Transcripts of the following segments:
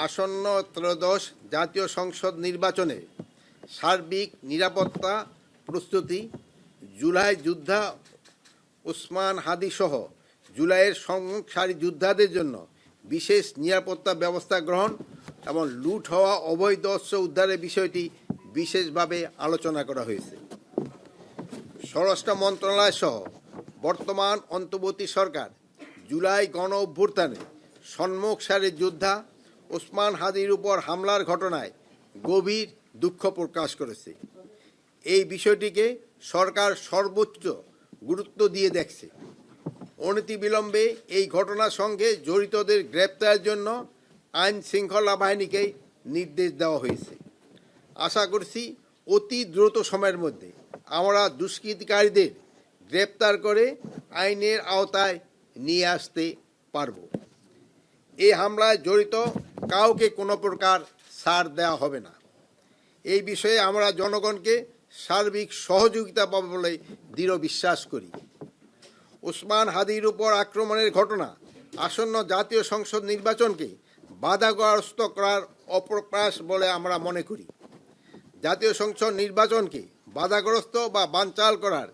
আসন্ন ত্রয়োদশ জাতীয় সংসদ নির্বাচনে সার্বিক নিরাপত্তা প্রস্তুতি, জুলাই যোদ্ধা ওসমান হাদি সহ জুলাইয়ের সম্মুখ সারি যোদ্ধাদের জন্য বিশেষ নিরাপত্তা ব্যবস্থা গ্রহণ এবং লুট হওয়া অবৈধ অস্ত্র উদ্ধারের বিষয়টি বিশেষভাবে আলোচনা করা হয়েছে। স্বরাষ্ট্র মন্ত্রণালয় সহ বর্তমান অন্তর্বর্তী সরকার জুলাই গণ অভ্যুত্থানে সম্মুখ সারির যোদ্ধা ওসমান হাদির উপর হামলার ঘটনায় গভীর দুঃখ প্রকাশ করেছে। এই বিষয়টিকে সরকার সর্বোচ্চ গুরুত্ব দিয়ে দেখছে। অনতিবিলম্বে এই ঘটনার সঙ্গে জড়িতদের গ্রেপ্তারের জন্য আইন শৃঙ্খলা বাহিনীকে নির্দেশ দেওয়া হয়েছে। আশা করছি অতি দ্রুত সময়ের মধ্যে আমরা দুষ্কৃতিকারীদের গ্রেপ্তার করে আইনের আওতায় নিয়ে আসতে পারব। এই হামলায় জড়িত কাউকে কোনো প্রকার ছাড় দেওয়া হবে না। এই বিষয়ে আমরা জনগণকে সার্বিক সহযোগিতা পাবো বলে দৃঢ় বিশ্বাস করি। ওসমান হাদির উপর আক্রমণের ঘটনা আসন্ন জাতীয় সংসদ নির্বাচনকে বাধাগ্রস্ত করার অপপ্রয়াস বলে আমরা মনে করি। জাতীয় সংসদ নির্বাচনকে বাধাগ্রস্ত বা বানচাল করার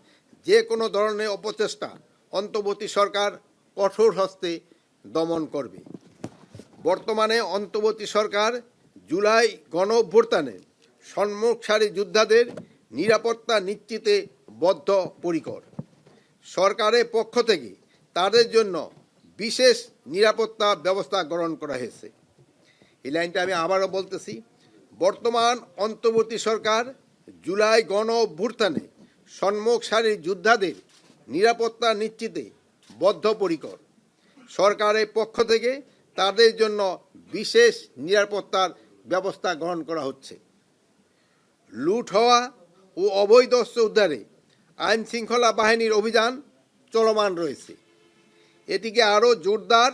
যে কোনো ধরনের অপচেষ্টা অন্তর্বর্তী সরকার কঠোর হস্তে দমন করবে। বর্তমানে অন্তর্বর্তী সরকার জুলাই গণ অভ্যুত্থানে সম্মুখ সারি যোদ্ধাদের নিরাপত্তা নিশ্চিতে বদ্ধপরিকর। সরকারের পক্ষ থেকে তাদের জন্য বিশেষ নিরাপত্তা ব্যবস্থা গ্রহণ করা হয়েছে। এই লাইনটা আমি আবারও বলতেছি, বর্তমান অন্তর্বর্তী সরকার জুলাই গণ অভ্যুত্থানে সম্মুখ সারির যোদ্ধাদের নিরাপত্তা নিশ্চিতে বদ্ধপরিকর। সরকারের পক্ষ থেকে তাদের জন্য বিশেষ নিরাপত্তার ব্যবস্থা গ্রহণ করা হচ্ছে। লুট হওয়া ও অবৈধ অস্ত্র উদ্ধারে আইন শৃঙ্খলা বাহিনীর অভিযান চলমান রয়েছে। এটিকে আরও জোরদার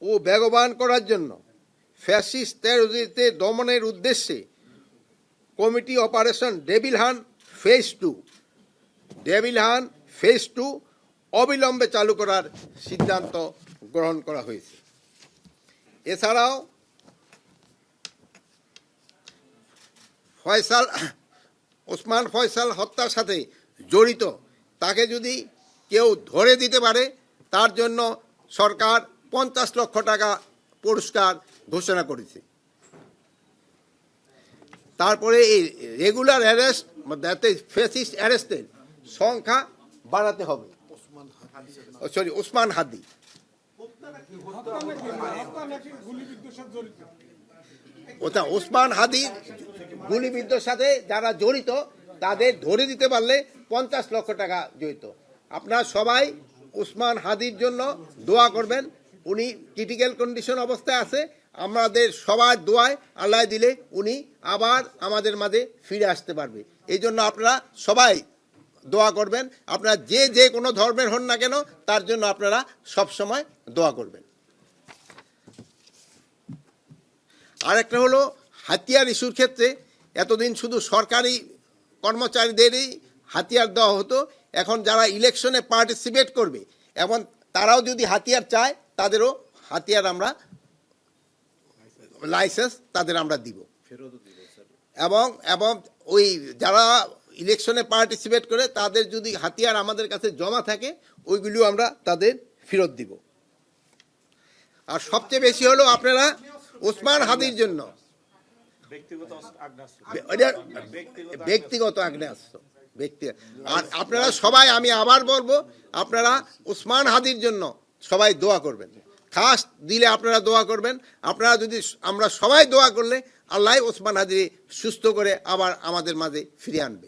ও বেগবান করার জন্য ফ্যাসিস্ট টেরোরিস্টে দমনের উদ্দেশ্যে কমিটি অপারেশন ডেভিল হান ফেজ 2 অবিলম্বে চালু করার সিদ্ধান্ত গ্রহণ করা হয়েছে। এছাড়াও ওসমান ফয়সাল হত্যার সাথে জড়িত তাকে যদি কেউ ধরে দিতে পারে তার জন্য সরকার 50 লক্ষ টাকা পুরস্কার ঘোষণা করেছে। তারপরে এই রেগুলার অ্যারেস্ট ফেসিস্ট অ্যারেস্টের সংখ্যা বাড়াতে হবে। ওসমান হাদি ওসমান হাদির গুলিবিদ্ধর সাথে যারা জড়িত তাদের ধরে দিতে পারলে 50 লক্ষ টাকা জড়িত। আপনারা সবাই ওসমান হাদির জন্য দোয়া করবেন। উনি ক্রিটিক্যাল কন্ডিশন অবস্থায় আছে। আমাদের সবার দোয়ায় আল্লাহ দিলে উনি আবার আমাদের মাঝে ফিরে আসতে পারবে। এই জন্য আপনারা সবাই দোয়া করবেন। আপনারা যে কোনো ধর্মের হন না কেন তার জন্য আপনারা সবসময় দোয়া করবেন। আরেকটা হলো হাতিয়ার ইস্যুর ক্ষেত্রে এতদিন শুধু সরকারি কর্মচারীদেরই হাতিয়ার দেওয়া হতো। এখন যারা ইলেকশনে পার্টিসিপেট করবে এবং তারাও যদি হাতিয়ার চায় তাদেরও হাতিয়ার আমরা লাইসেন্স তাদের আমরা দিব এবং ওই যারা ইলেকশনে পার্টিসিপেট করে তাদের যদি হাতিয়ার আমাদের কাছে জমা থাকে ওইগুলিও আমরা তাদের ফেরত দিব। আর সবচেয়ে বেশি হলো আপনারা ওসমান হাদির জন্য ব্যক্তিগত আগ্নেয়াস্ত্র আর আপনারা সবাই, আমি আবার বলবো, আপনারা ওসমান হাদির জন্য সবাই দোয়া করবেন। খাস দিলে আপনারা দোয়া করবেন। আপনারা যদি আমরা সবাই দোয়া করলে আল্লাহ ওসমান হাদি সুস্থ করে আবার আমাদের মাঝে ফিরে আনবে।